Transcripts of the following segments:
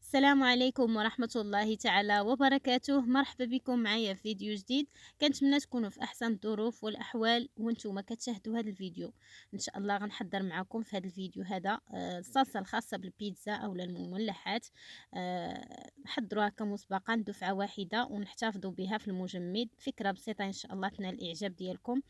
السلام عليكم ورحمة الله تعالى وبركاته. مرحبا بكم معايا في فيديو جديد. كنتمنى تكونوا في احسن الظروف والاحوال وانتم كتشاهدوا هذا الفيديو. ان شاء الله غنحضر معكم في هذا الفيديو هذا الصلصه الخاصه بالبيتزا او المملحات. حضروها هكا مسبقا دفعه واحده ونحتفظوا بها في المجمد. فكره بسيطه ان شاء الله تنال الاعجاب ديالكم.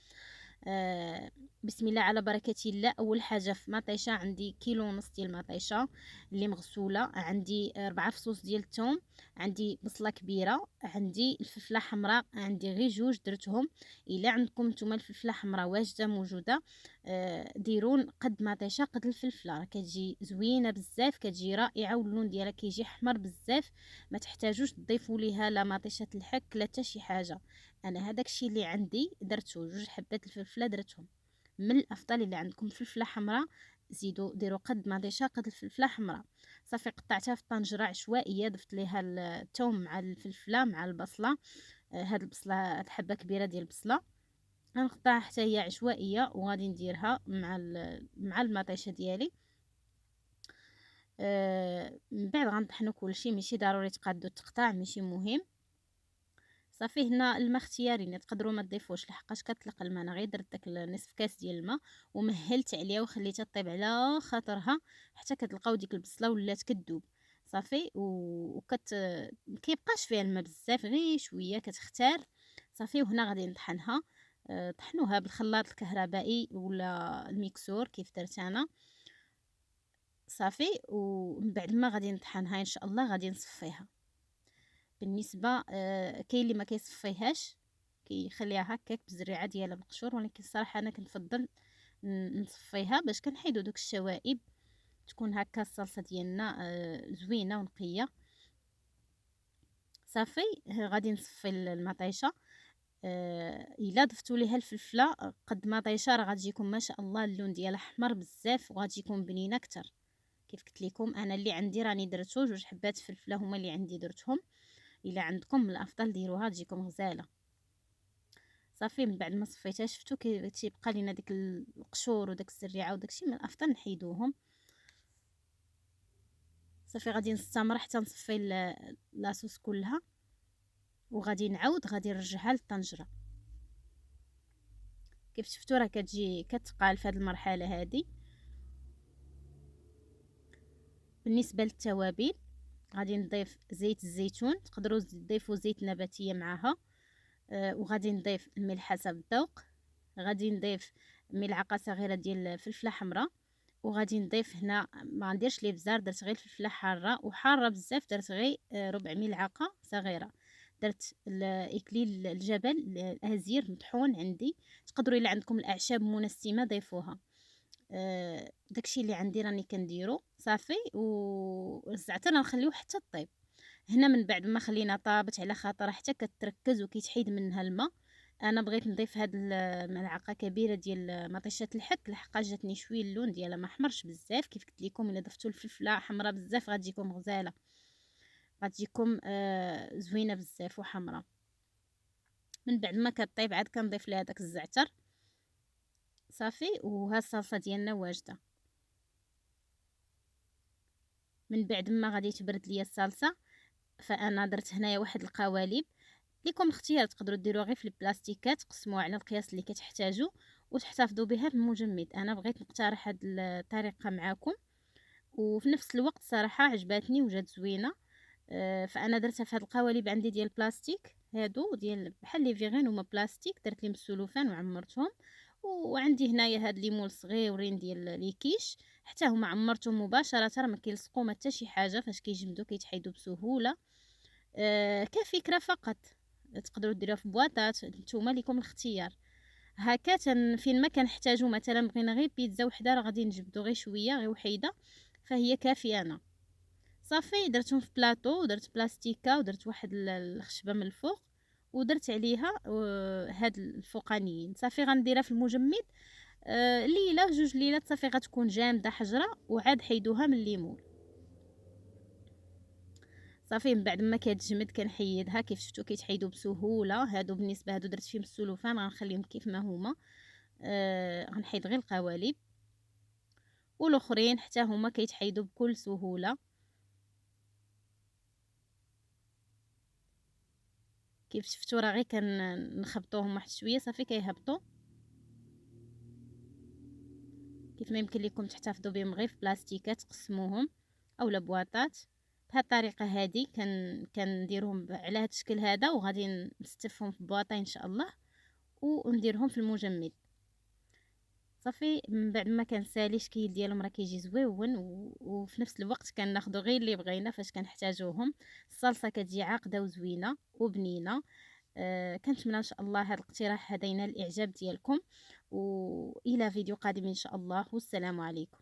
آه بسم الله على بركة الله. اول حاجه في مطيشه عندي كيلو ونص ديال المطيشه اللي مغسوله، عندي 4 فصوص ديال الثوم، عندي بصله كبيره، عندي الفلفله حمراء، عندي غير جوج درتهم. الا عندكم نتوما الفلفله حمراء واجده موجوده ديرون قد مطيشه قد الفلفله، راه كتجي زوينه بزاف، كتجي رائعه واللون ديالها كيجي احمر بزاف. ما تحتاجوش تضيفوا ليها لا مطيشه الحك لا حتى شي حاجه. انا هذاك الشيء اللي عندي درته، جوج حبات الفلفله درتهم. من الافضل اللي عندكم فلفله حمراء زيدوا ديروا قد مطيشه قد الفلفله حمراء. صافي قطعتها في طنجره عشوائيه، ضفت ليها الثوم مع الفلفله مع البصله. هاد البصله هاد حبه كبيره ديال البصله غنقطعها حتى هي عشوائيه وغادي نديرها مع المطيشه ديالي. من بعد غنطحنوا كلشي، ماشي ضروري تقادو التقطاع، ماشي مهم. صافي هنا الماء اختياري، يعني تقدروا ما تضيفوش لحقاش كتلق الماء. انا غير درت داك نصف كاس ديال الماء ومهلت عليها وخليتها طيب على خاطرها حتى كتلقاو ديك البصله ولات كتذوب. صافي كيبقاش فيها الماء بزاف، غير شويه كتختار. صافي وهنا غادي نطحنها. طحنوها بالخلاط الكهربائي ولا الميكسور كيف درت انا. صافي ومن بعد ما غادي نطحنها ان شاء الله غادي نصفيها. بالنسبه كاين اللي ما كيصفيهاش كيخليها هكاك بالزريعه ديالها بالقشور، ولكن الصراحه انا كنفضل نصفيها باش كنحيدو دوك الشوائب، تكون هكا الصلصه ديالنا زوينه ونقيه. صافي غادي نصفي المطيشه. الا ضفتوا ليها الفلفله قد مطيشه راه غتجيكم ما شاء الله اللون ديالها احمر بزاف وغتجيكم بنينه اكثر. كيف قلت لكم انا اللي عندي راني درتو، جوج حبات فلفله هما اللي عندي درتهم. الا عندكم من الافضل ديروها تجيكم غزاله. صافي من بعد ما صفيتها شفتو تيبقى لينا ديك القشور وداك الزريعه وداكشي، من الافضل نحيدوهم. صافي غادي نستمر حتى نصفي لاصوص كلها وغادي نعاود غادي نرجعها للطنجره. كيف شفتو راه كتجي كتقال في هذه المرحله هذه. بالنسبه للتوابل غادي نضيف زيت الزيتون، تقدروا تضيفوا زيت نباتيه معها. وغادي نضيف الملح حسب الذوق. غادي نضيف ملعقه صغيره ديال الفلفله حمراء. وغادي نضيف هنا ما نديرش ليه بزاف، درت غير الفلفله حاره وحاره بزاف، درت غير ربع ملعقه صغيره. درت اكليل الجبل الازير مطحون عندي. تقدروا الا عندكم الاعشاب منسمه ضيفوها. داكشي اللي عندي راني كنديرو. صافي والزعتر غنخليوه حتى طيب. هنا من بعد ما خلينا طابت على خاطر حتى كتركز وكيتحيد منها الماء، انا بغيت نضيف هاد الملعقه كبيره ديال مطيشه الحك لحقاش جاتني شويه اللون ديالها ما حمرش بزاف. كيف قلت لكم الا ضفتوا الفلفله حمراء بزاف غتجيكم غزاله، غتجيكم زوينه بزاف وحمراء. من بعد ما كطيب عاد كنضيف لها داك الزعتر. صافي وها الصلصه ديالنا واجده. من بعد ما غادي تبرد ليا الصلصه فانا درت هنايا واحد القوالب. ليكم الاختيار، تقدروا ديروها غير في البلاستيكات تقسموها على القياس اللي كتحتاجوا وتحتفظوا بها في المجمد. انا بغيت نقترح هذه الطريقه معكم وفي نفس الوقت صراحه عجباتني وجات زوينه. فانا درتها في هذه القوالب عندي ديال البلاستيك، هادو ديال بحال لي فيغين هما بلاستيك، درت لهم السلوفان وعمرتهم. وعندي هنايا هاد ليمون صغيورين ديال لي كيش حتى هما عمرتهم مباشره، ما كيلصقوا ما حتى شي حاجه، فاش كيجمدوا كيتحيدوا بسهوله. كفكره فقط. تقدروا ديروها في بواطات، نتوما ليكم الاختيار. هكا فين ما كنحتاجو مثلا بغينا غير بيتزا وحده راه غادي نجبدو غير شويه غير وحيده فهي كافيه. انا صافي درتهم في بلاطو ودرت بلاستيكه ودرت واحد الخشبه من الفوق ودرت عليها هاد الفوقانيين. صافي غنديرها في المجمد ليله جوج ليلات صافي غتكون جامده حجره وعاد حيدوها من الليمون. صافي من بعد ما كتجمد كنحيدها. كيف شفتوا كيتحيدوا بسهوله. هادو بالنسبه هادو درت فيهم السلوفان غنخليهم كيف ما هما. غنحيد غير القوالب والاخرين حتى هما كيتحيدوا بكل سهوله. كيف شفتوا راه غير كنخبطوهم واحد شويه صافي كيهبطوا. كيف ما يمكن لكم تحتفظوا بهم غير في بلاستيكات تقسموهم اولا بواطات. بهذه الطريقه هذه كنديرهم على هذا الشكل هذا، وغادي نستفهم في بواطه ان شاء الله ونديرهم في المجمد. صافي من بعد ما كنسالي الشكل ديالهم راه كيجي زويون، وفي نفس الوقت كناخذوا غير اللي بغينا فاش كنحتاجوهم. الصلصه كتجي عاقده وزوينه وبنينه. كنتمنى ان شاء الله هذا الاقتراح هذا ينال الاعجاب ديالكم، والى فيديو قادم ان شاء الله، والسلام عليكم.